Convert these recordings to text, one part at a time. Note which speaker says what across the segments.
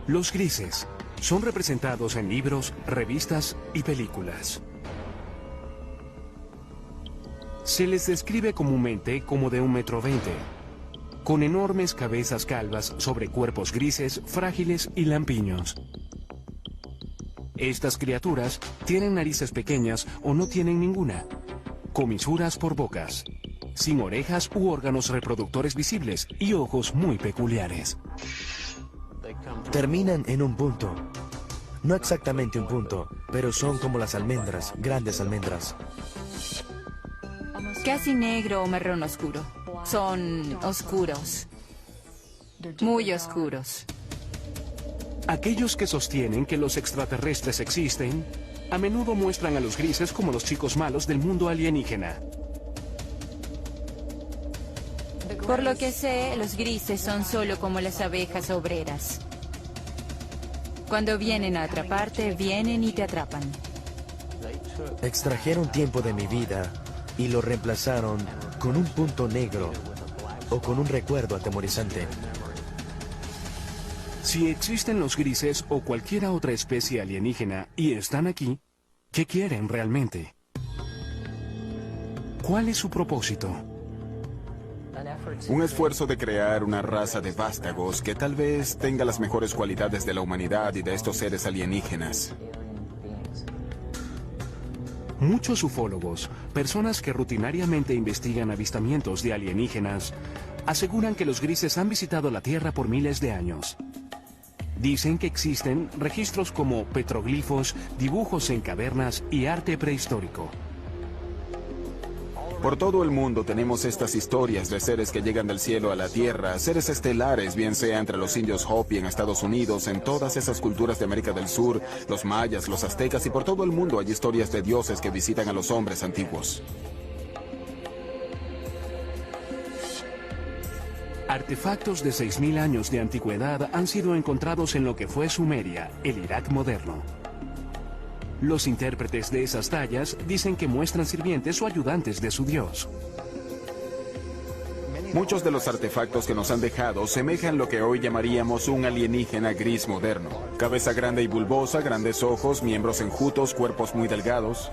Speaker 1: Los grises son representados en libros, revistas y películas. Se les describe comúnmente como de 1,20 m, con enormes cabezas calvas sobre cuerpos grises, frágiles y lampiños. Estas criaturas tienen narices pequeñas o no tienen ninguna, comisuras por bocas, sin orejas u órganos reproductores visibles y ojos muy peculiares.
Speaker 2: Terminan en un punto. No exactamente un punto, pero son como las almendras, grandes almendras.
Speaker 3: Casi negro o marrón oscuro. Son oscuros. Muy oscuros.
Speaker 1: Aquellos que sostienen que los extraterrestres existen, a menudo muestran a los grises como los chicos malos del mundo alienígena.
Speaker 3: Por lo que sé, los grises son solo como las abejas obreras. Cuando vienen a atraparte, vienen y te atrapan.
Speaker 2: Extrajeron tiempo de mi vida y lo reemplazaron con un punto negro o con un recuerdo atemorizante.
Speaker 1: Si existen los grises o cualquier otra especie alienígena y están aquí, ¿qué quieren realmente? ¿Cuál es su propósito?
Speaker 4: Un esfuerzo de crear una raza de vástagos que tal vez tenga las mejores cualidades de la humanidad y de estos seres alienígenas.
Speaker 1: Muchos ufólogos, personas que rutinariamente investigan avistamientos de alienígenas, aseguran que los grises han visitado la Tierra por miles de años. Dicen que existen registros como petroglifos, dibujos en cavernas y arte prehistórico.
Speaker 4: Por todo el mundo tenemos estas historias de seres que llegan del cielo a la tierra, seres estelares, bien sea entre los indios Hopi en Estados Unidos, en todas esas culturas de América del Sur, los mayas, los aztecas y por todo el mundo hay historias de dioses que visitan a los hombres antiguos.
Speaker 1: Artefactos de 6.000 años de antigüedad han sido encontrados en lo que fue Sumeria, el Irak moderno. Los intérpretes de esas tallas dicen que muestran sirvientes o ayudantes de su dios.
Speaker 4: Muchos de los artefactos que nos han dejado semejan lo que hoy llamaríamos un alienígena gris moderno. Cabeza grande y bulbosa, grandes ojos, miembros enjutos, cuerpos muy delgados.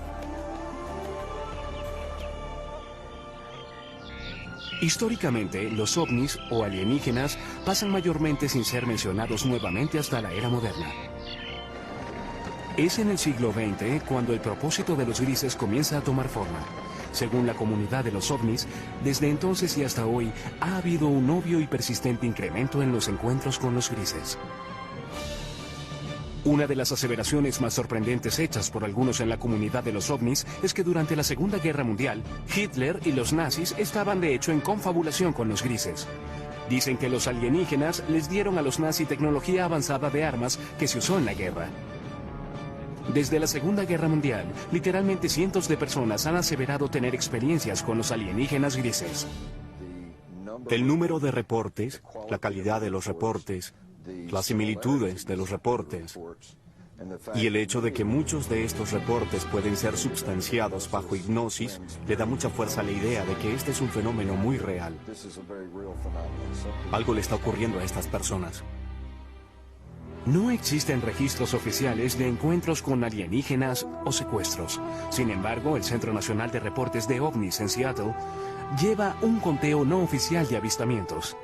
Speaker 1: Históricamente, los ovnis o alienígenas pasan mayormente sin ser mencionados nuevamente hasta la era moderna. Es en el siglo XX cuando el propósito de los grises comienza a tomar forma. Según la comunidad de los ovnis, desde entonces y hasta hoy ha habido un obvio y persistente incremento en los encuentros con los grises. Una de las aseveraciones más sorprendentes hechas por algunos en la comunidad de los ovnis es que durante la Segunda Guerra Mundial, Hitler y los nazis estaban de hecho en confabulación con los grises. Dicen que los alienígenas les dieron a los nazis tecnología avanzada de armas que se usó en la guerra. Desde la Segunda Guerra Mundial, literalmente cientos de personas han aseverado tener experiencias con los alienígenas grises.
Speaker 5: El número de reportes, la calidad de los reportes, las similitudes de los reportes y el hecho de que muchos de estos reportes pueden ser substanciados bajo hipnosis le da mucha fuerza a la idea de que este es un fenómeno muy real. Algo le está ocurriendo a estas personas.
Speaker 1: No existen registros oficiales de encuentros con alienígenas o secuestros. Sin embargo, el Centro Nacional de Reportes de OVNIs en Seattle lleva un conteo no oficial de avistamientos.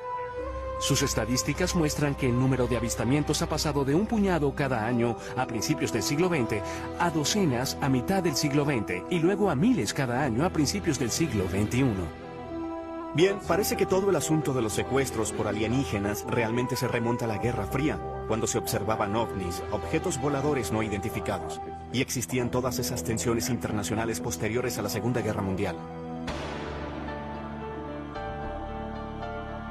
Speaker 1: Sus estadísticas muestran que el número de avistamientos ha pasado de un puñado cada año a principios del siglo XX a docenas a mitad del siglo XX y luego a miles cada año a principios del siglo XXI.
Speaker 5: Bien, parece que todo el asunto de los secuestros por alienígenas realmente se remonta a la Guerra Fría, cuando se observaban ovnis, objetos voladores no identificados, y existían todas esas tensiones internacionales posteriores a la Segunda Guerra Mundial.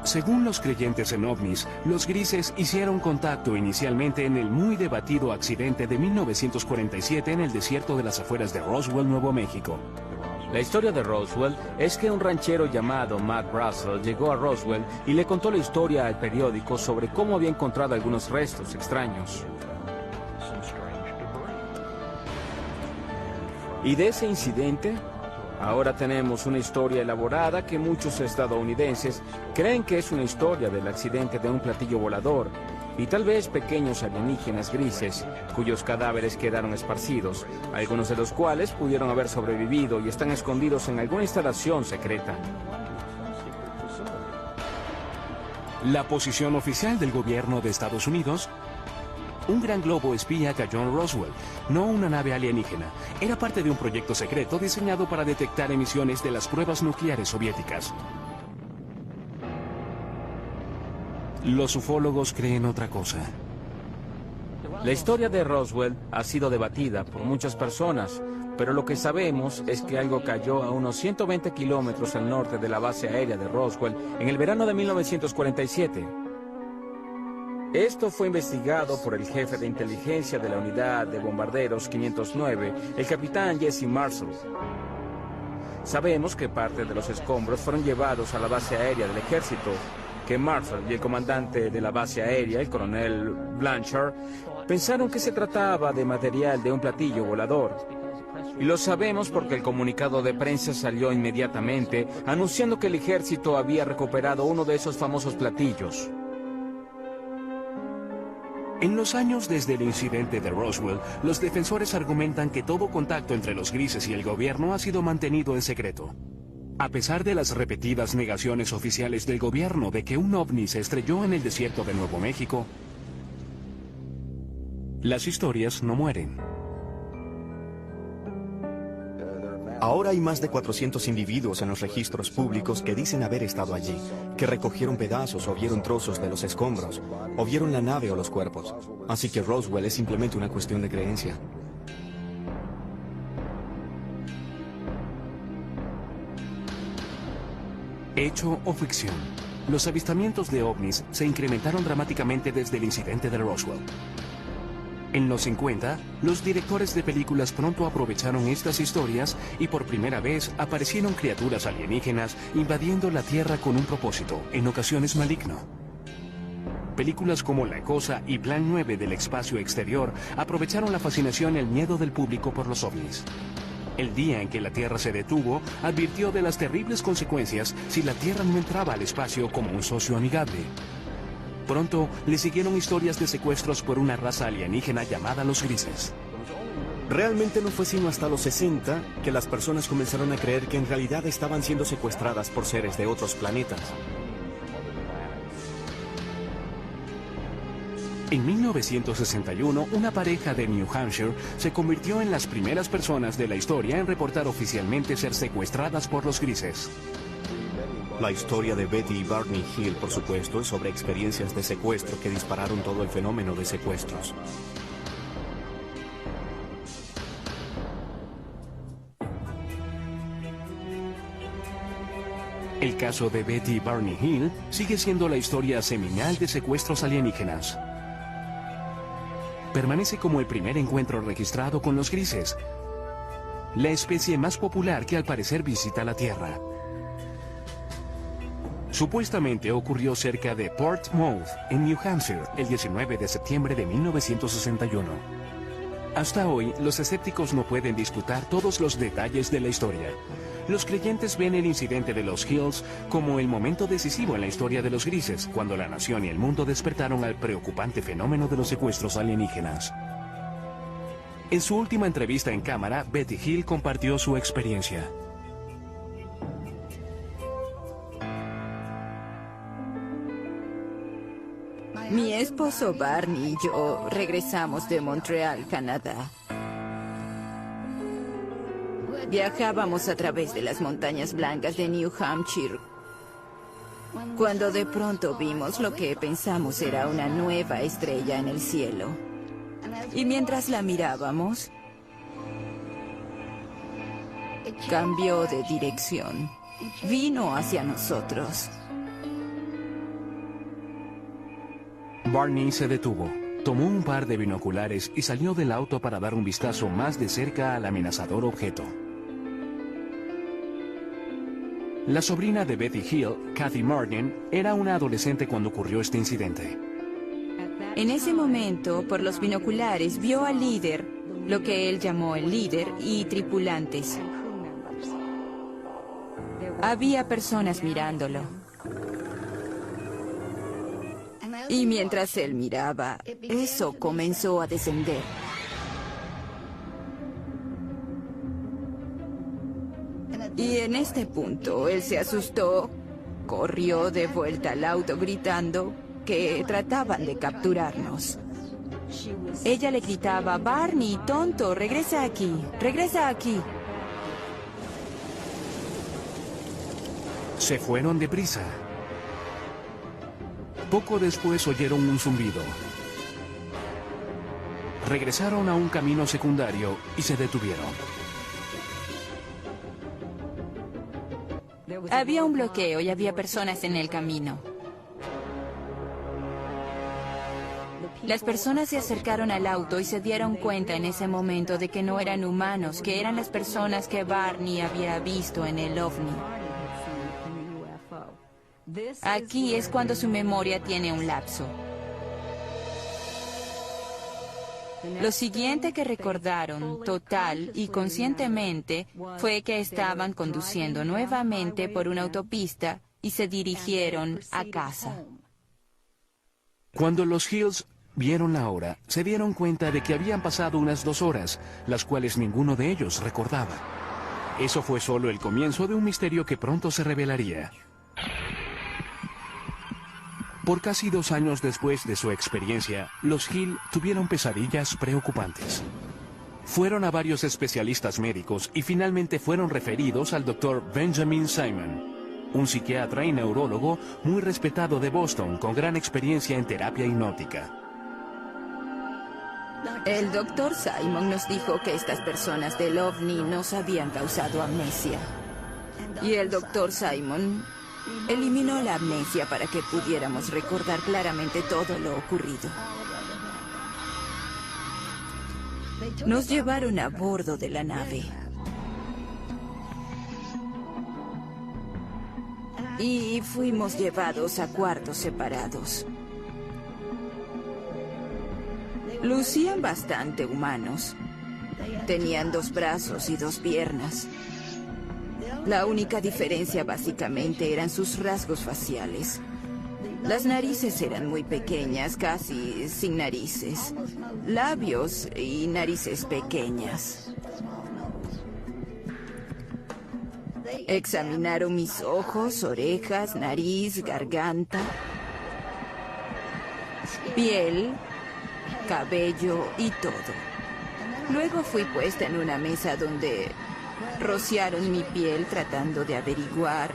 Speaker 1: Según los creyentes en ovnis, los grises hicieron contacto inicialmente en el muy debatido accidente de 1947 en el desierto de las afueras de Roswell, Nuevo México.
Speaker 6: La historia de Roswell es que un ranchero llamado Matt Russell llegó a Roswell y le contó la historia al periódico sobre cómo había encontrado algunos restos extraños. Y de ese incidente, ahora tenemos una historia elaborada que muchos estadounidenses creen que es una historia del accidente de un platillo volador, y tal vez pequeños alienígenas grises, cuyos cadáveres quedaron esparcidos, algunos de los cuales pudieron haber sobrevivido y están escondidos en alguna instalación secreta.
Speaker 1: La posición oficial del gobierno de Estados Unidos: un gran globo espía cayó en Roswell, no una nave alienígena. Era parte de un proyecto secreto diseñado para detectar emisiones de las pruebas nucleares soviéticas. Los ufólogos creen otra cosa.
Speaker 6: La historia de Roswell ha sido debatida por muchas personas, pero lo que sabemos es que algo cayó a unos 120 kilómetros al norte de la base aérea de Roswell en el verano de 1947. Esto fue investigado por el jefe de inteligencia de la unidad de bombarderos 509, el capitán Jesse Marshall. Sabemos que parte de los escombros fueron llevados a la base aérea del ejército, que Marshall y el comandante de la base aérea, el coronel Blanchard, pensaron que se trataba de material de un platillo volador. Y lo sabemos porque el comunicado de prensa salió inmediatamente anunciando que el ejército había recuperado uno de esos famosos platillos.
Speaker 1: En los años desde el incidente de Roswell, los defensores argumentan que todo contacto entre los grises y el gobierno ha sido mantenido en secreto. A pesar de las repetidas negaciones oficiales del gobierno de que un ovni se estrelló en el desierto de Nuevo México, las historias no mueren.
Speaker 2: Ahora hay más de 400 individuos en los registros públicos que dicen haber estado allí, que recogieron pedazos o vieron trozos de los escombros, o vieron la nave o los cuerpos. Así que Roswell es simplemente una cuestión de creencia.
Speaker 1: Hecho o ficción, los avistamientos de ovnis se incrementaron dramáticamente desde el incidente de Roswell. En los 50, los directores de películas pronto aprovecharon estas historias y por primera vez aparecieron criaturas alienígenas invadiendo la Tierra con un propósito, en ocasiones maligno. Películas como La Cosa y Plan 9 del espacio exterior aprovecharon la fascinación y el miedo del público por los ovnis. El día en que la Tierra se detuvo, advirtió de las terribles consecuencias si la Tierra no entraba al espacio como un socio amigable. Pronto le siguieron historias de secuestros por una raza alienígena llamada los grises.
Speaker 5: Realmente no fue sino hasta los 60 que las personas comenzaron a creer que en realidad estaban siendo secuestradas por seres de otros planetas.
Speaker 1: En 1961, una pareja de New Hampshire se convirtió en las primeras personas de la historia en reportar oficialmente ser secuestradas por los grises.
Speaker 5: La historia de Betty y Barney Hill, por supuesto, es sobre experiencias de secuestro que dispararon todo el fenómeno de secuestros.
Speaker 1: El caso de Betty y Barney Hill sigue siendo la historia seminal de secuestros alienígenas. Permanece como el primer encuentro registrado con los grises, la especie más popular que al parecer visita la Tierra. Supuestamente ocurrió cerca de Portsmouth, en New Hampshire, el 19 de septiembre de 1961. Hasta hoy, los escépticos no pueden disputar todos los detalles de la historia. Los creyentes ven el incidente de los Hills como el momento decisivo en la historia de los grises, cuando la nación y el mundo despertaron al preocupante fenómeno de los secuestros alienígenas. En su última entrevista en cámara, Betty Hill compartió su experiencia.
Speaker 3: Mi esposo Barney y yo regresamos de Montreal, Canadá. Viajábamos a través de las montañas blancas de New Hampshire, cuando de pronto vimos lo que pensamos era una nueva estrella en el cielo. Y mientras la mirábamos, cambió de dirección. Vino hacia nosotros.
Speaker 1: Barney se detuvo, tomó un par de binoculares y salió del auto para dar un vistazo más de cerca al amenazador objeto. La sobrina de Betty Hill, Kathy Martin, era una adolescente cuando ocurrió este incidente.
Speaker 3: En ese momento, por los binoculares, vio al líder, lo que él llamó el líder, y tripulantes. Había personas mirándolo. Y mientras él miraba, eso comenzó a descender. Y en este punto, él se asustó, corrió de vuelta al auto gritando que trataban de capturarnos. Ella le gritaba: Barney, tonto, regresa aquí, regresa aquí.
Speaker 1: Se fueron deprisa. Poco después oyeron un zumbido. Regresaron a un camino secundario y se detuvieron.
Speaker 3: Había un bloqueo y había personas en el camino. Las personas se acercaron al auto y se dieron cuenta en ese momento de que no eran humanos, que eran las personas que Barney había visto en el ovni. Aquí es cuando su memoria tiene un lapso. Lo siguiente que recordaron, total y conscientemente, fue que estaban conduciendo nuevamente por una autopista y se dirigieron a casa.
Speaker 1: Cuando los Hills vieron la hora, se dieron cuenta de que habían pasado unas 2 horas, las cuales ninguno de ellos recordaba. Eso fue solo el comienzo de un misterio que pronto se revelaría. Por casi 2 años después de su experiencia, los Hill tuvieron pesadillas preocupantes. Fueron a varios especialistas médicos y finalmente fueron referidos al Dr. Benjamin Simon, un psiquiatra y neurólogo muy respetado de Boston con gran experiencia en terapia hipnótica.
Speaker 3: El Dr. Simon nos dijo que estas personas del ovni nos habían causado amnesia. Y el Dr. Simon eliminó la amnesia para que pudiéramos recordar claramente todo lo ocurrido. Nos llevaron a bordo de la nave. Y fuimos llevados a cuartos separados. Lucían bastante humanos. Tenían 2 brazos y 2 piernas. La única diferencia básicamente eran sus rasgos faciales. Las narices eran muy pequeñas, casi sin narices. Labios y narices pequeñas. Examinaron mis ojos, orejas, nariz, garganta, piel, cabello y todo. Luego fui puesta en una mesa donde rociaron mi piel tratando de averiguar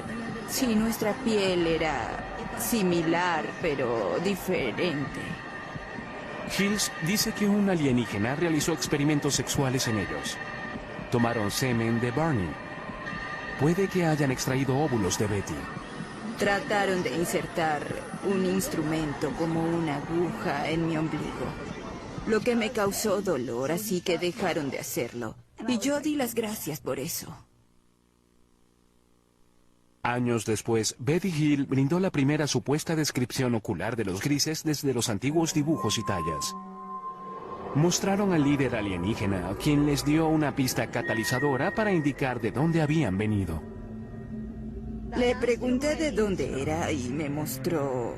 Speaker 3: si nuestra piel era similar pero diferente.
Speaker 1: Hills dice que un alienígena realizó experimentos sexuales en ellos. Tomaron semen de Barney. Puede que hayan extraído óvulos de Betty.
Speaker 3: Trataron de insertar un instrumento como una aguja en mi ombligo, lo que me causó dolor, así que dejaron de hacerlo. Y yo di las gracias por eso.
Speaker 1: Años después, Betty Hill brindó la primera supuesta descripción ocular de los grises desde los antiguos dibujos y tallas. Mostraron al líder alienígena, quien les dio una pista catalizadora para indicar de dónde habían venido.
Speaker 3: Le pregunté de dónde era y me mostró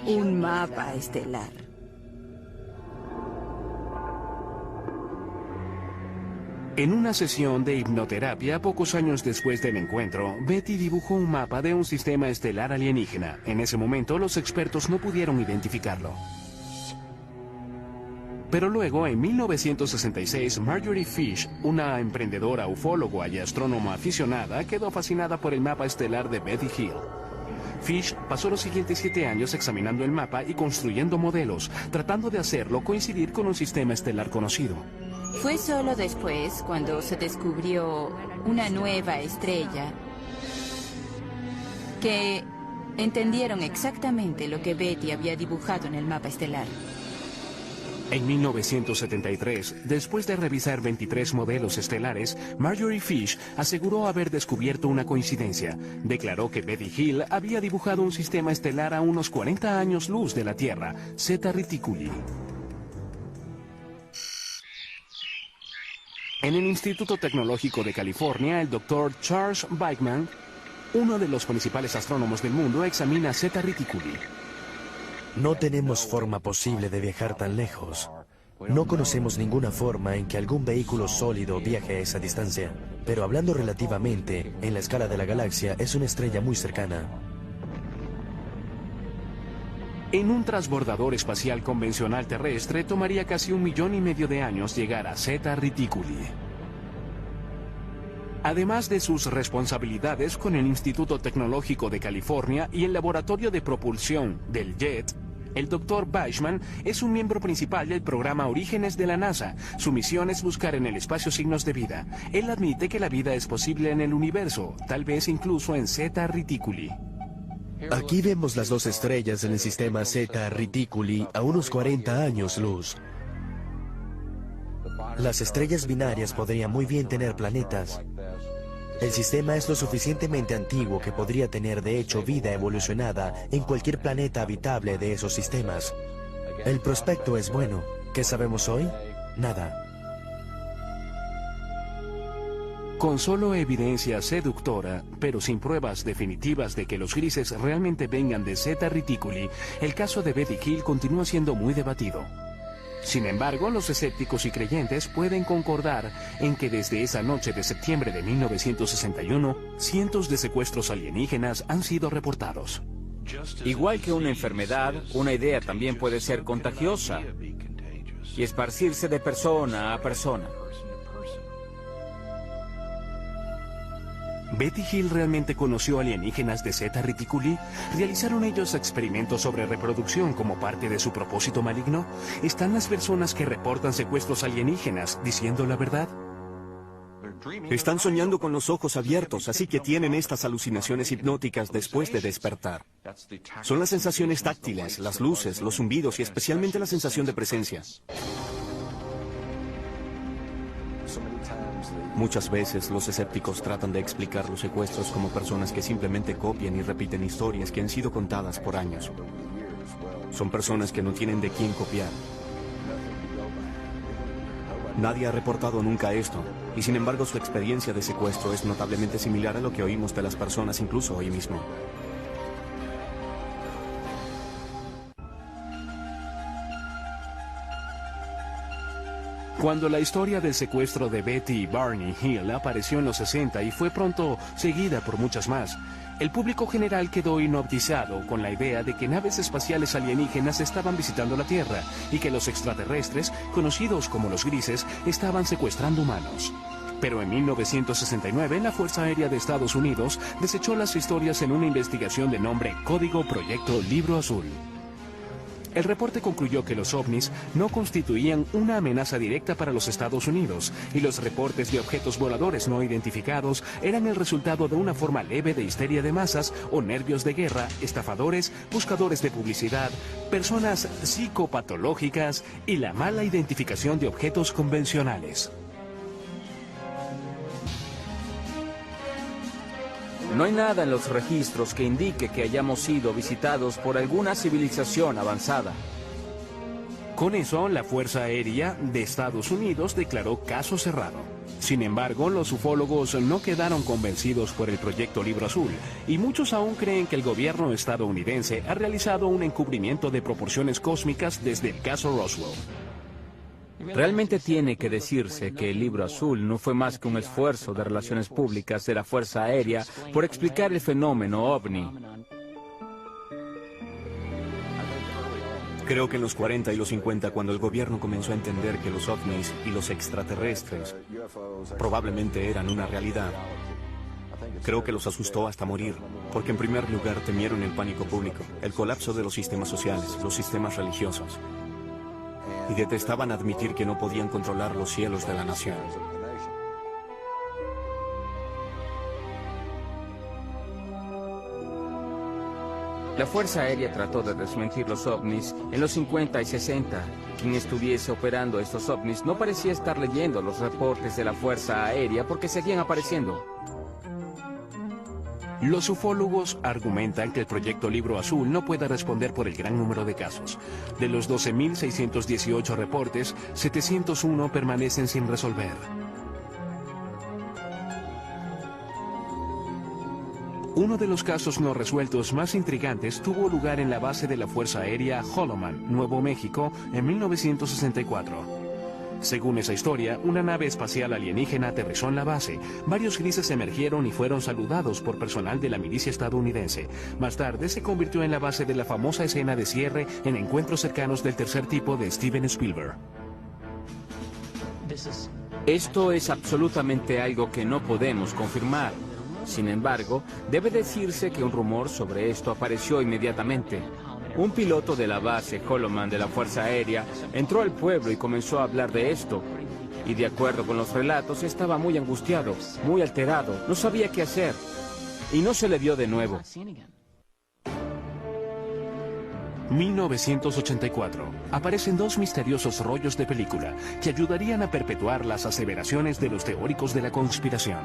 Speaker 3: un mapa estelar.
Speaker 1: En una sesión de hipnoterapia, pocos años después del encuentro, Betty dibujó un mapa de un sistema estelar alienígena. En ese momento, los expertos no pudieron identificarlo. Pero luego, en 1966, Marjorie Fish, una emprendedora, ufóloga y astrónoma aficionada, quedó fascinada por el mapa estelar de Betty Hill. Fish pasó los siguientes 7 años examinando el mapa y construyendo modelos, tratando de hacerlo coincidir con un sistema estelar conocido.
Speaker 3: Fue solo después, cuando se descubrió una nueva estrella, que entendieron exactamente lo que Betty había dibujado en el mapa estelar.
Speaker 1: En 1973, después de revisar 23 modelos estelares, Marjorie Fish aseguró haber descubierto una coincidencia. Declaró que Betty Hill había dibujado un sistema estelar a unos 40 años luz de la Tierra, Zeta Reticuli. En el Instituto Tecnológico de California, el Dr. Charles Bachman, uno de los principales astrónomos del mundo, examina Zeta Reticuli.
Speaker 7: No tenemos forma posible de viajar tan lejos. No conocemos ninguna forma en que algún vehículo sólido viaje a esa distancia. Pero hablando relativamente, en la escala de la galaxia, es una estrella muy cercana.
Speaker 1: En un transbordador espacial convencional terrestre tomaría casi 1,5 millones de años llegar a Zeta Reticuli. Además de sus responsabilidades con el Instituto Tecnológico de California y el Laboratorio de Propulsión del JET, el Dr. Weissman es un miembro principal del programa Orígenes de la NASA. Su misión es buscar en el espacio signos de vida. Él admite que la vida es posible en el universo, tal vez incluso en Zeta Reticuli.
Speaker 7: Aquí vemos las dos estrellas en el sistema Zeta Reticuli a unos 40 años luz. Las estrellas binarias podrían muy bien tener planetas. El sistema es lo suficientemente antiguo que podría tener de hecho vida evolucionada en cualquier planeta habitable de esos sistemas. El prospecto es bueno. ¿Qué sabemos hoy? Nada.
Speaker 1: Con solo evidencia seductora, pero sin pruebas definitivas de que los grises realmente vengan de Zeta Reticuli, el caso de Betty Hill continúa siendo muy debatido. Sin embargo, los escépticos y creyentes pueden concordar en que desde esa noche de septiembre de 1961, cientos de secuestros alienígenas han sido reportados.
Speaker 6: Igual que una enfermedad, una idea también puede ser contagiosa y esparcirse de persona a persona.
Speaker 1: ¿Betty Hill realmente conoció alienígenas de Zeta Reticuli? ¿Realizaron ellos experimentos sobre reproducción como parte de su propósito maligno? ¿Están las personas que reportan secuestros alienígenas diciendo la verdad?
Speaker 5: Están soñando con los ojos abiertos, así que tienen estas alucinaciones hipnóticas después de despertar. Son las sensaciones táctiles, las luces, los zumbidos y especialmente la sensación de presencia. Muchas veces los escépticos tratan de explicar los secuestros como personas que simplemente copian y repiten historias que han sido contadas por años. Son personas que no tienen de quién copiar. Nadie ha reportado nunca esto, y sin embargo su experiencia de secuestro es notablemente similar a lo que oímos de las personas incluso hoy mismo.
Speaker 1: Cuando la historia del secuestro de Betty y Barney Hill apareció en los 60 y fue pronto seguida por muchas más, el público general quedó hipnotizado con la idea de que naves espaciales alienígenas estaban visitando la Tierra y que los extraterrestres, conocidos como los grises, estaban secuestrando humanos. Pero en 1969, la Fuerza Aérea de Estados Unidos desechó las historias en una investigación de nombre Código Proyecto Libro Azul. El reporte concluyó que los ovnis no constituían una amenaza directa para los Estados Unidos y los reportes de objetos voladores no identificados eran el resultado de una forma leve de histeria de masas o nervios de guerra, estafadores, buscadores de publicidad, personas psicopatológicas y la mala identificación de objetos convencionales.
Speaker 6: No hay nada en los registros que indique que hayamos sido visitados por alguna civilización avanzada.
Speaker 1: Con eso, la Fuerza Aérea de Estados Unidos declaró caso cerrado. Sin embargo, los ufólogos no quedaron convencidos por el proyecto Libro Azul, y muchos aún creen que el gobierno estadounidense ha realizado un encubrimiento de proporciones cósmicas desde el caso Roswell.
Speaker 6: Realmente tiene que decirse que el Libro Azul no fue más que un esfuerzo de relaciones públicas de la Fuerza Aérea por explicar el fenómeno ovni.
Speaker 5: Creo que en los 40 y los 50, cuando el gobierno comenzó a entender que los ovnis y los extraterrestres probablemente eran una realidad, creo que los asustó hasta morir, porque en primer lugar temieron el pánico público, el colapso de los sistemas sociales, los sistemas religiosos, y detestaban admitir que no podían controlar los cielos de la nación.
Speaker 6: La Fuerza Aérea trató de desmentir los ovnis en los 50 y 60. Quien estuviese operando estos ovnis no parecía estar leyendo los reportes de la Fuerza Aérea porque seguían apareciendo.
Speaker 1: Los ufólogos argumentan que el proyecto Libro Azul no puede responder por el gran número de casos. De los 12.618 reportes, 701 permanecen sin resolver. Uno de los casos no resueltos más intrigantes tuvo lugar en la base de la Fuerza Aérea Holloman, Nuevo México, en 1964. Según esa historia, una nave espacial alienígena aterrizó en la base. Varios grises emergieron y fueron saludados por personal de la milicia estadounidense. Más tarde se convirtió en la base de la famosa escena de cierre en Encuentros cercanos del tercer tipo de Steven Spielberg.
Speaker 6: Esto es absolutamente algo que no podemos confirmar. Sin embargo, debe decirse que un rumor sobre esto apareció inmediatamente. Un piloto de la base Holloman de la Fuerza Aérea entró al pueblo y comenzó a hablar de esto. Y de acuerdo con los relatos, estaba muy angustiado, muy alterado, no sabía qué hacer. Y no se le vio de nuevo.
Speaker 1: 1984. Aparecen dos misteriosos rollos de película que ayudarían a perpetuar las aseveraciones de los teóricos de la conspiración.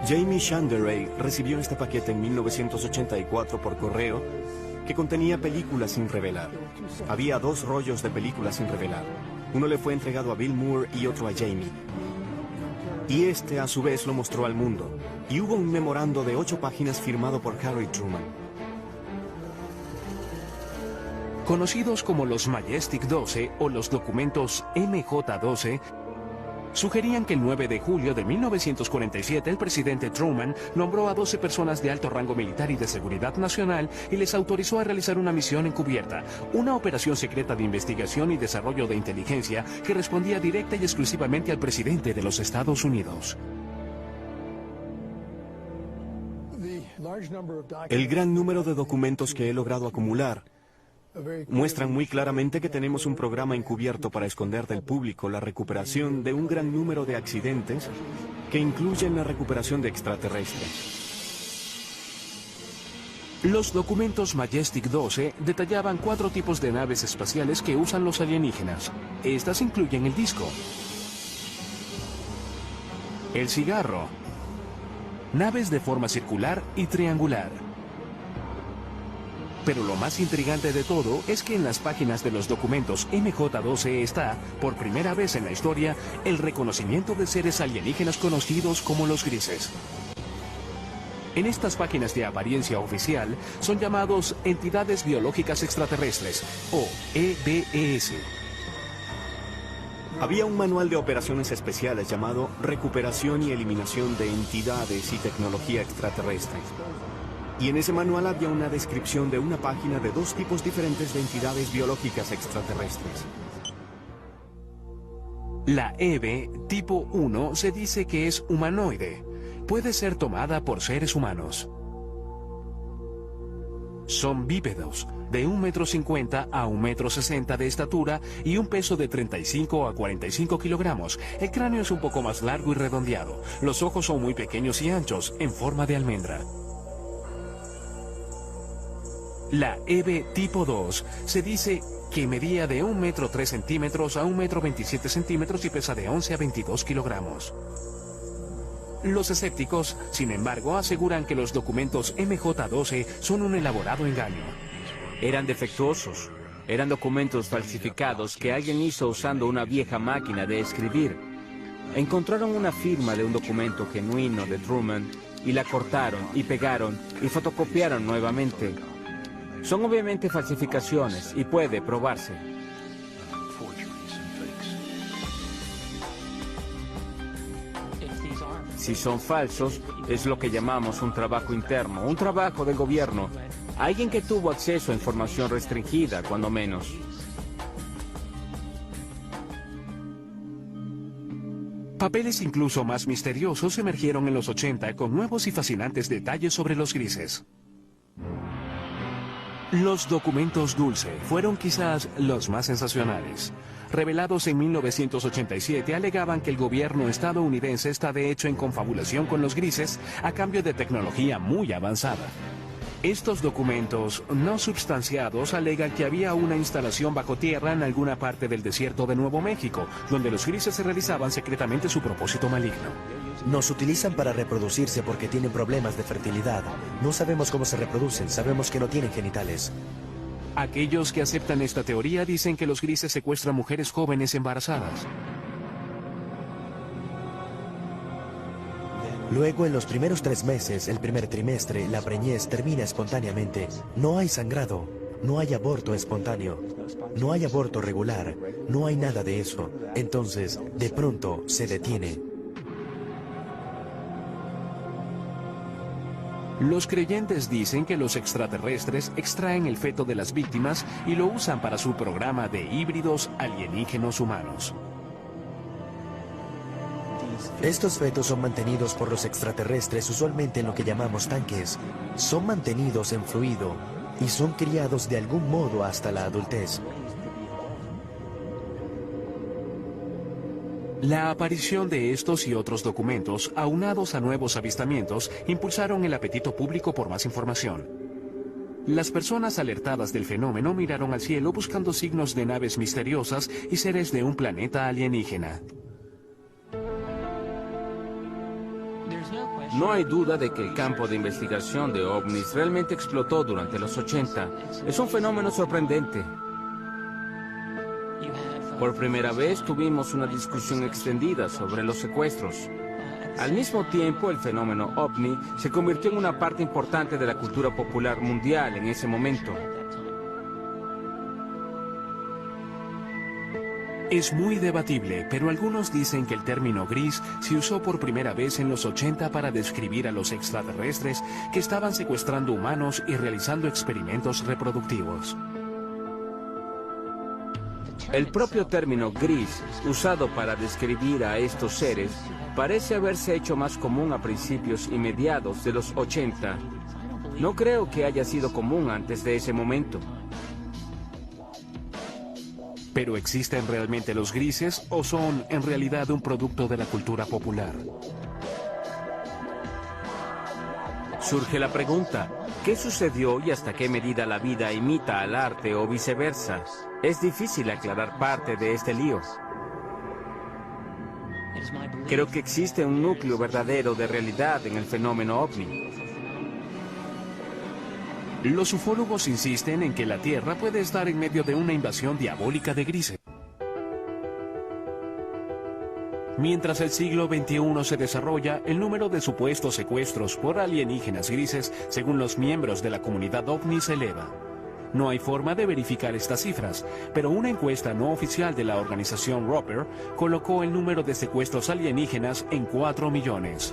Speaker 5: Jamie Shanderay recibió este paquete en 1984 por correo que contenía películas sin revelar. Había dos rollos de películas sin revelar. Uno le fue entregado a Bill Moore y otro a Jamie. Y este a su vez lo mostró al mundo. Y hubo un memorando de 8 páginas firmado por Harry Truman.
Speaker 1: Conocidos como los Majestic 12 o los documentos MJ-12, sugerían que el 9 de julio de 1947 el presidente Truman nombró a 12 personas de alto rango militar y de seguridad nacional y les autorizó a realizar una misión encubierta, una operación secreta de investigación y desarrollo de inteligencia que respondía directa y exclusivamente al presidente de los Estados Unidos.
Speaker 5: El gran número de documentos que he logrado acumular muestran muy claramente que tenemos un programa encubierto para esconder del público la recuperación de un gran número de accidentes que incluyen la recuperación de extraterrestres.
Speaker 1: Los documentos Majestic 12 detallaban 4 tipos de naves espaciales que usan los alienígenas. Estas incluyen el disco, el cigarro, naves de forma circular y triangular. Pero lo más intrigante de todo es que en las páginas de los documentos MJ-12 está, por primera vez en la historia, el reconocimiento de seres alienígenas conocidos como los grises. En estas páginas de apariencia oficial son llamados entidades biológicas extraterrestres, o EBES.
Speaker 5: Había un manual de operaciones especiales llamado Recuperación y Eliminación de Entidades y Tecnología Extraterrestre. Y en ese manual había una descripción de una página de 2 tipos diferentes de entidades biológicas extraterrestres.
Speaker 1: La EBE tipo 1 se dice que es humanoide. Puede ser tomada por seres humanos. Son bípedos, de 1,50 m a 1,60 m de estatura y un peso de 35 a 45 kilogramos. El cráneo es un poco más largo y redondeado. Los ojos son muy pequeños y anchos, en forma de almendra. La EBE tipo 2 se dice que medía de 1,03 m a 1,27 m y pesa de 11 a 22 kilogramos. Los escépticos, sin embargo, aseguran que los documentos MJ-12 son un elaborado engaño.
Speaker 6: Eran defectuosos. Eran documentos falsificados que alguien hizo usando una vieja máquina de escribir. Encontraron una firma de un documento genuino de Truman y la cortaron y pegaron y fotocopiaron nuevamente. Son obviamente falsificaciones y puede probarse. Si son falsos, es lo que llamamos un trabajo interno, un trabajo del gobierno. Alguien que tuvo acceso a información restringida, cuando menos.
Speaker 1: Papeles incluso más misteriosos emergieron en los 80 con nuevos y fascinantes detalles sobre los grises. Los documentos Dulce fueron quizás los más sensacionales. Revelados en 1987, alegaban que el gobierno estadounidense está de hecho en confabulación con los grises a cambio de tecnología muy avanzada. Estos documentos no substanciados alegan que había una instalación bajo tierra en alguna parte del desierto de Nuevo México, donde los grises se realizaban secretamente su propósito maligno.
Speaker 7: Nos utilizan para reproducirse porque tienen problemas de fertilidad. No sabemos cómo se reproducen, sabemos que no tienen genitales.
Speaker 1: Aquellos que aceptan esta teoría dicen que los grises secuestran mujeres jóvenes embarazadas.
Speaker 7: Luego, en los primeros 3 meses, el primer trimestre, la preñez termina espontáneamente. No hay sangrado, no hay aborto espontáneo, no hay aborto regular, no hay nada de eso. Entonces, de pronto, se detiene.
Speaker 1: Los creyentes dicen que los extraterrestres extraen el feto de las víctimas y lo usan para su programa de híbridos alienígenos humanos.
Speaker 7: Estos fetos son mantenidos por los extraterrestres usualmente en lo que llamamos tanques. Son mantenidos en fluido y son criados de algún modo hasta la adultez.
Speaker 1: La aparición de estos y otros documentos, aunados a nuevos avistamientos, impulsaron el apetito público por más información. Las personas alertadas del fenómeno miraron al cielo buscando signos de naves misteriosas y seres de un planeta alienígena.
Speaker 6: No hay duda de que el campo de investigación de ovnis realmente explotó durante los 80. Es un fenómeno sorprendente. Por primera vez tuvimos una discusión extendida sobre los secuestros. Al mismo tiempo, el fenómeno ovni se convirtió en una parte importante de la cultura popular mundial en ese momento.
Speaker 1: Es muy debatible, pero algunos dicen que el término gris se usó por primera vez en los 80 para describir a los extraterrestres que estaban secuestrando humanos y realizando experimentos reproductivos.
Speaker 6: El propio término gris, usado para describir a estos seres, parece haberse hecho más común a principios y mediados de los 80. No creo que haya sido común antes de ese momento.
Speaker 1: ¿Pero existen realmente los grises o son en realidad un producto de la cultura popular?
Speaker 6: Surge la pregunta, ¿qué sucedió y hasta qué medida la vida imita al arte o viceversa? Es difícil aclarar parte de este lío. Creo que existe un núcleo verdadero de realidad en el fenómeno ovni.
Speaker 1: Los ufólogos insisten en que la Tierra puede estar en medio de una invasión diabólica de grises. Mientras el siglo XXI se desarrolla, el número de supuestos secuestros por alienígenas grises, según los miembros de la comunidad ovni, se eleva. No hay forma de verificar estas cifras, pero una encuesta no oficial de la organización Roper colocó el número de secuestros alienígenas en 4 millones.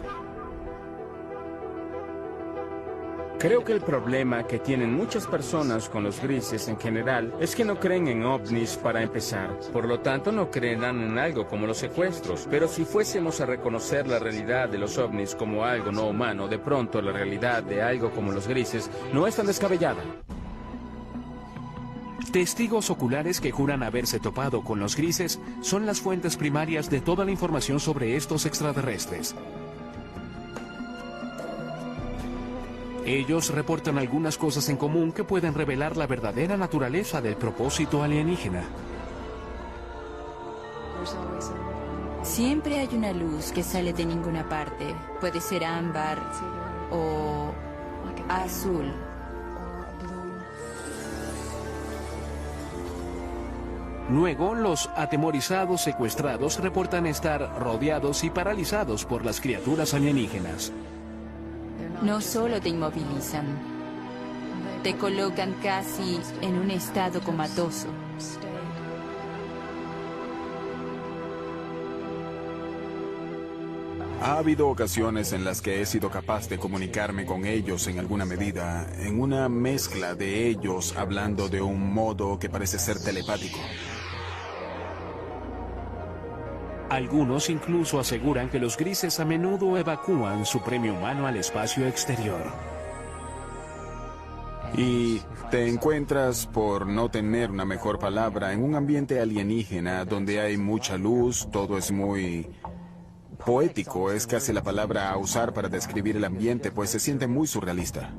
Speaker 6: Creo que el problema que tienen muchas personas con los grises en general es que no creen en ovnis para empezar. Por lo tanto, no creerán en algo como los secuestros. Pero si fuésemos a reconocer la realidad de los ovnis como algo no humano, de pronto la realidad de algo como los grises no es tan descabellada.
Speaker 1: Testigos oculares que juran haberse topado con los grises son las fuentes primarias de toda la información sobre estos extraterrestres. Ellos reportan algunas cosas en común que pueden revelar la verdadera naturaleza del propósito alienígena.
Speaker 3: Siempre hay una luz que sale de ninguna parte. Puede ser ámbar o azul.
Speaker 1: Luego, los atemorizados secuestrados reportan estar rodeados y paralizados por las criaturas alienígenas.
Speaker 3: No solo te inmovilizan, te colocan casi en un estado comatoso.
Speaker 4: Ha habido ocasiones en las que he sido capaz de comunicarme con ellos en alguna medida, en una mezcla de ellos hablando de un modo que parece ser telepático.
Speaker 1: Algunos incluso aseguran que los grises a menudo evacúan su premio humano al espacio exterior.
Speaker 4: Y te encuentras, por no tener una mejor palabra, en un ambiente alienígena donde hay mucha luz, todo es muy poético, es casi la palabra a usar para describir el ambiente, pues se siente muy surrealista.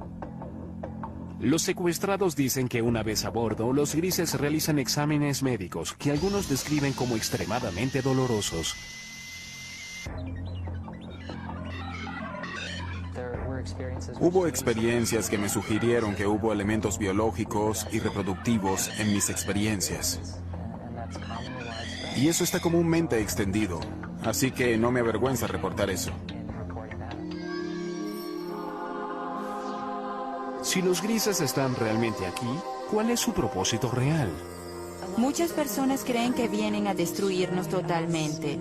Speaker 1: Los secuestrados dicen que una vez a bordo, los grises realizan exámenes médicos que algunos describen como extremadamente dolorosos.
Speaker 4: Hubo experiencias que me sugirieron que hubo elementos biológicos y reproductivos en mis experiencias. Y eso está comúnmente extendido, así que no me avergüenza reportar eso.
Speaker 1: Si los grises están realmente aquí, ¿cuál es su propósito real?
Speaker 3: Muchas personas creen que vienen a destruirnos totalmente.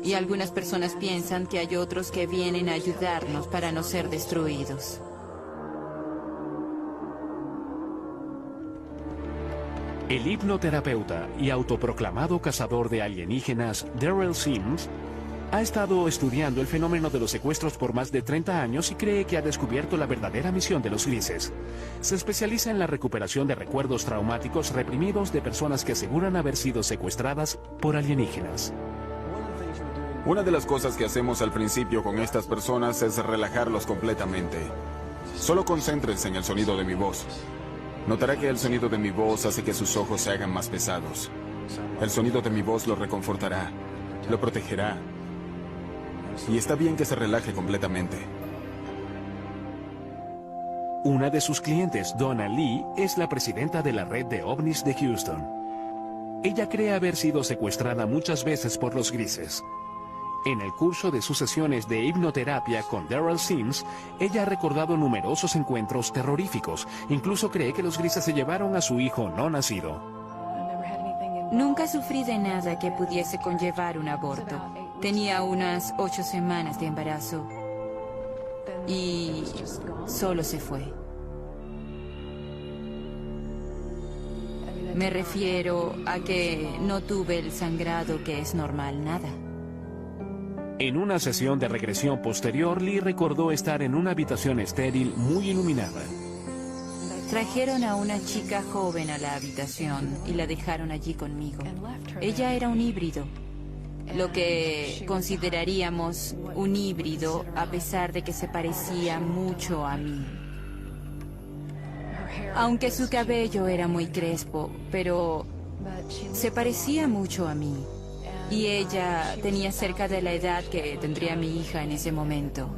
Speaker 3: Y algunas personas piensan que hay otros que vienen a ayudarnos para no ser destruidos.
Speaker 1: El hipnoterapeuta y autoproclamado cazador de alienígenas Daryl Sims ha estado estudiando el fenómeno de los secuestros por más de 30 años y cree que ha descubierto la verdadera misión de los grises. Se especializa en la recuperación de recuerdos traumáticos reprimidos de personas que aseguran haber sido secuestradas por alienígenas.
Speaker 4: Una de las cosas que hacemos al principio con estas personas es relajarlos completamente. Solo concéntrense en el sonido de mi voz. Notará que el sonido de mi voz hace que sus ojos se hagan más pesados. El sonido de mi voz lo reconfortará, lo protegerá. Y está bien que se relaje completamente.
Speaker 1: Una de sus clientes, Donna Lee, es la presidenta de la red de ovnis de Houston. Ella cree haber sido secuestrada muchas veces por los grises. En el curso de sus sesiones de hipnoterapia con Daryl Sims, ella ha recordado numerosos encuentros terroríficos. Incluso cree que los grises se llevaron a su hijo no nacido.
Speaker 3: Nunca sufrí de nada que pudiese conllevar un aborto. Tenía unas 8 semanas de embarazo y solo se fue. Me refiero a que no tuve el sangrado que es normal, nada.
Speaker 1: En una sesión de regresión posterior, Lee recordó estar en una habitación estéril muy iluminada.
Speaker 3: Trajeron a una chica joven a la habitación y la dejaron allí conmigo. Ella era un híbrido, lo que consideraríamos un híbrido a pesar de que se parecía mucho a mí. Aunque su cabello era muy crespo, pero se parecía mucho a mí. Y ella tenía cerca de la edad que tendría mi hija en ese momento.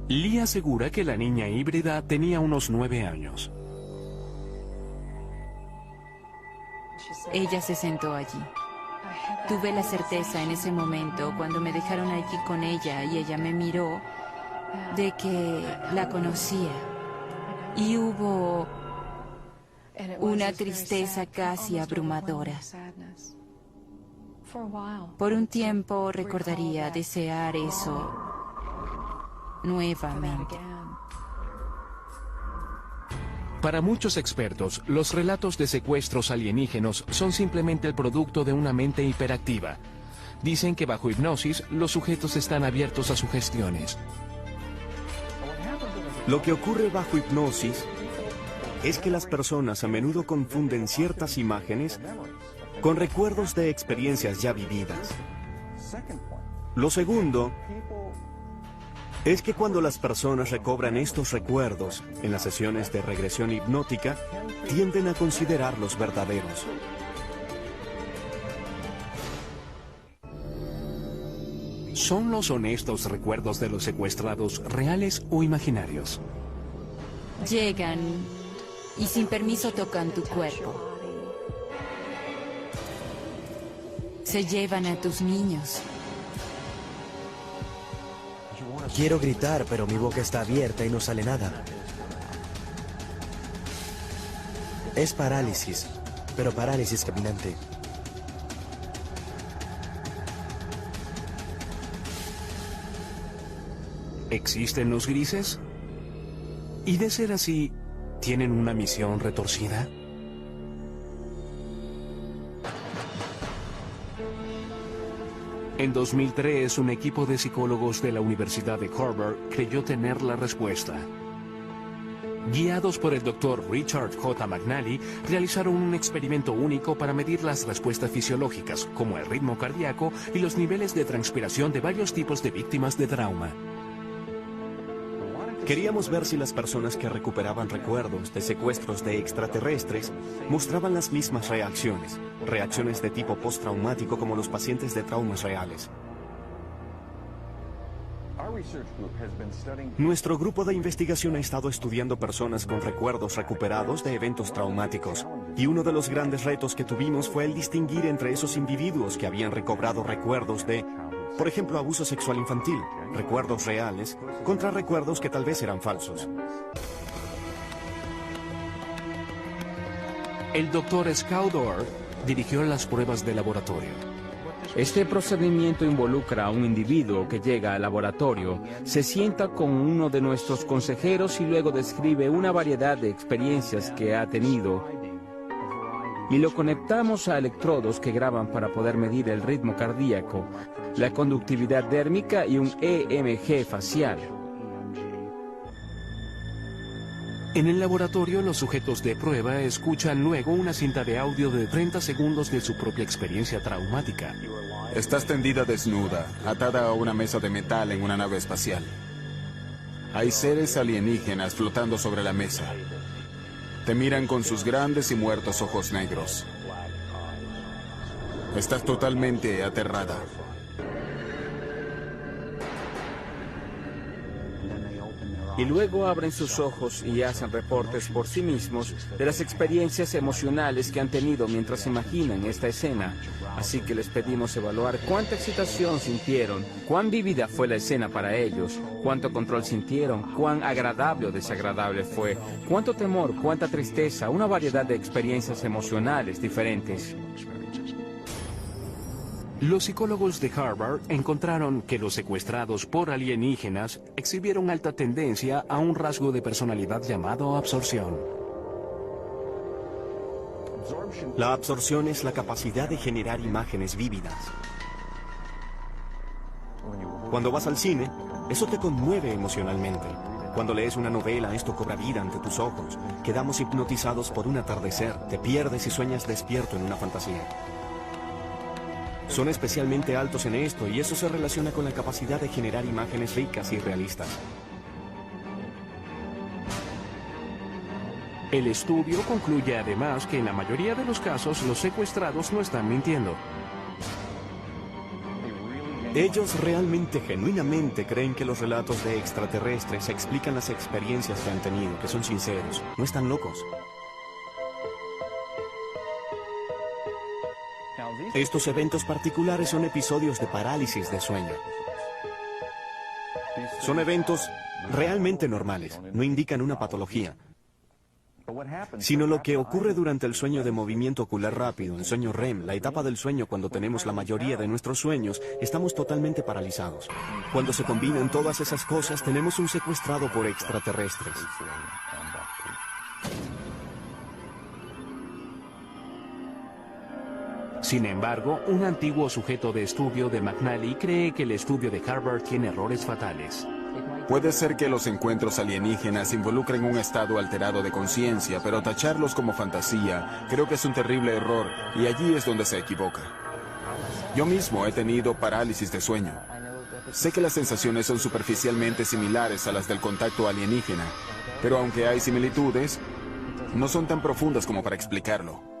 Speaker 1: Lee asegura que la niña híbrida tenía unos 9 años.
Speaker 3: Ella se sentó allí. Tuve la certeza en ese momento, cuando me dejaron allí con ella y ella me miró, de que la conocía. Y hubo una tristeza casi abrumadora. Por un tiempo recordaría desear eso nuevamente.
Speaker 1: Para muchos expertos, los relatos de secuestros alienígenos son simplemente el producto de una mente hiperactiva. Dicen que bajo hipnosis, los sujetos están abiertos a sugestiones.
Speaker 2: Lo que ocurre bajo hipnosis es que las personas a menudo confunden ciertas imágenes con recuerdos de experiencias ya vividas. Lo segundo es que cuando las personas recobran estos recuerdos en las sesiones de regresión hipnótica, tienden a considerarlos verdaderos.
Speaker 1: ¿Son los honestos recuerdos de los secuestrados reales o imaginarios?
Speaker 3: Llegan y sin permiso tocan tu cuerpo. Se llevan a tus niños.
Speaker 7: Quiero gritar, pero mi boca está abierta y no sale nada. Es parálisis, pero parálisis caminante.
Speaker 1: ¿Existen los grises? Y de ser así, ¿tienen una misión retorcida? En 2003, un equipo de psicólogos de la Universidad de Harvard creyó tener la respuesta. Guiados por el Dr. Richard J. McNally, realizaron un experimento único para medir las respuestas fisiológicas, como el ritmo cardíaco y los niveles de transpiración de varios tipos de víctimas de trauma.
Speaker 2: Queríamos ver si las personas que recuperaban recuerdos de secuestros de extraterrestres mostraban las mismas reacciones de tipo postraumático como los pacientes de traumas reales. Nuestro grupo de investigación ha estado estudiando personas con recuerdos recuperados de eventos traumáticos, y uno de los grandes retos que tuvimos fue el distinguir entre esos individuos que habían recobrado recuerdos de Por ejemplo, abuso sexual infantil, recuerdos reales contra recuerdos que tal vez eran falsos.
Speaker 1: El Dr. Skaldor dirigió las pruebas de laboratorio.
Speaker 6: Este procedimiento involucra a un individuo que llega al laboratorio, se sienta con uno de nuestros consejeros y luego describe una variedad de experiencias que ha tenido. Y lo conectamos a electrodos que graban para poder medir el ritmo cardíaco, la conductividad dérmica y un EMG facial.
Speaker 1: En el laboratorio, los sujetos de prueba escuchan luego una cinta de audio de 30 segundos de su propia experiencia traumática.
Speaker 4: Estás tendida desnuda, atada a una mesa de metal en una nave espacial. Hay seres alienígenas flotando sobre la mesa. Te miran con sus grandes y muertos ojos negros. Estás totalmente aterrada.
Speaker 6: Y luego abren sus ojos y hacen reportes por sí mismos de las experiencias emocionales que han tenido mientras imaginan esta escena. Así que les pedimos evaluar cuánta excitación sintieron, cuán vívida fue la escena para ellos, cuánto control sintieron, cuán agradable o desagradable fue, cuánto temor, cuánta tristeza, una variedad de experiencias emocionales diferentes.
Speaker 1: Los psicólogos de Harvard encontraron que los secuestrados por alienígenas exhibieron alta tendencia a un rasgo de personalidad llamado absorción.
Speaker 2: La absorción es la capacidad de generar imágenes vívidas. Cuando vas al cine, eso te conmueve emocionalmente. Cuando lees una novela, esto cobra vida ante tus ojos. Quedamos hipnotizados por un atardecer, te pierdes y sueñas despierto en una fantasía. Son especialmente altos en esto y eso se relaciona con la capacidad de generar imágenes ricas y realistas.
Speaker 1: El estudio concluye además que en la mayoría de los casos los secuestrados no están mintiendo.
Speaker 2: Ellos realmente, genuinamente creen que los relatos de extraterrestres explican las experiencias que han tenido, que son sinceros, no están locos. Estos eventos particulares son episodios de parálisis de sueño. Son eventos realmente normales, no indican una patología, sino lo que ocurre durante el sueño de movimiento ocular rápido, el sueño REM, la etapa del sueño cuando tenemos la mayoría de nuestros sueños, estamos totalmente paralizados. Cuando se combinan todas esas cosas, tenemos un secuestrado por extraterrestres.
Speaker 1: Sin embargo, un antiguo sujeto de estudio de McNally cree que el estudio de Harvard tiene errores fatales.
Speaker 4: Puede ser que los encuentros alienígenas involucren un estado alterado de conciencia, pero tacharlos como fantasía creo que es un terrible error y allí es donde se equivoca. Yo mismo he tenido parálisis de sueño. Sé que las sensaciones son superficialmente similares a las del contacto alienígena, pero aunque hay similitudes, no son tan profundas como para explicarlo.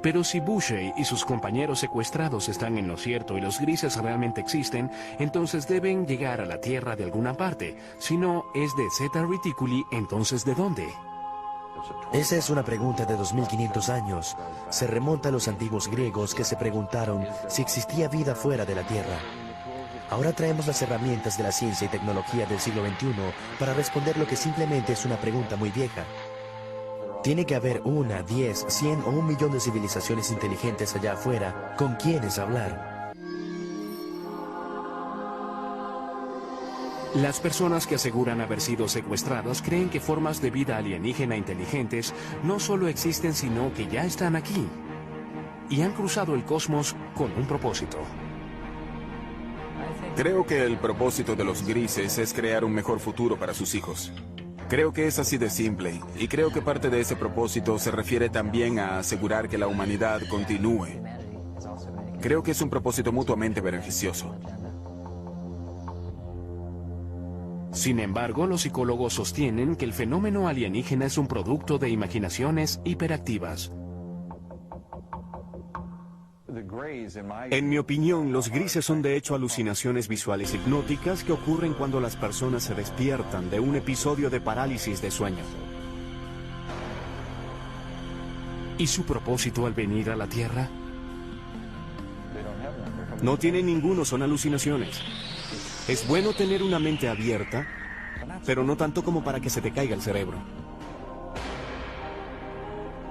Speaker 1: Pero si Boucher y sus compañeros secuestrados están en lo cierto y los grises realmente existen, entonces deben llegar a la Tierra de alguna parte. Si no es de Zeta Reticuli, entonces ¿de dónde?
Speaker 7: Esa es una pregunta de 2500 años. Se remonta a los antiguos griegos que se preguntaron si existía vida fuera de la Tierra. Ahora traemos las herramientas de la ciencia y tecnología del siglo XXI para responder lo que simplemente es una pregunta muy vieja. Tiene que haber 1, 10, 100 o 1.000.000 de civilizaciones inteligentes allá afuera con quienes hablar.
Speaker 1: Las personas que aseguran haber sido secuestradas creen que formas de vida alienígena inteligentes no solo existen, sino que ya están aquí. Y han cruzado el cosmos con un propósito.
Speaker 4: Creo que el propósito de los grises es crear un mejor futuro para sus hijos. Creo que es así de simple, y creo que parte de ese propósito se refiere también a asegurar que la humanidad continúe. Creo que es un propósito mutuamente beneficioso.
Speaker 1: Sin embargo, los psicólogos sostienen que el fenómeno alienígena es un producto de imaginaciones hiperactivas.
Speaker 2: En mi opinión, los grises son de hecho alucinaciones visuales hipnóticas que ocurren cuando las personas se despiertan de un episodio de parálisis de sueño.
Speaker 1: ¿Y su propósito al venir a la Tierra?
Speaker 5: No tiene ninguno, son alucinaciones. Es bueno tener una mente abierta, pero no tanto como para que se te caiga el cerebro.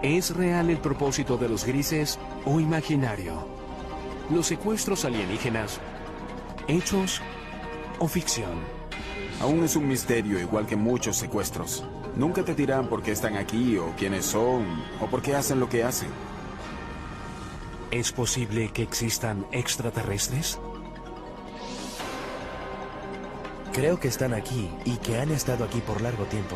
Speaker 1: ¿Es real el propósito de los grises o imaginario? Los secuestros alienígenas, ¿hechos o ficción?
Speaker 4: Aún es un misterio, igual que muchos secuestros. Nunca te dirán por qué están aquí, o quiénes son, o por qué hacen lo que hacen.
Speaker 1: ¿Es posible que existan extraterrestres?
Speaker 7: Creo que están aquí y que han estado aquí por largo tiempo.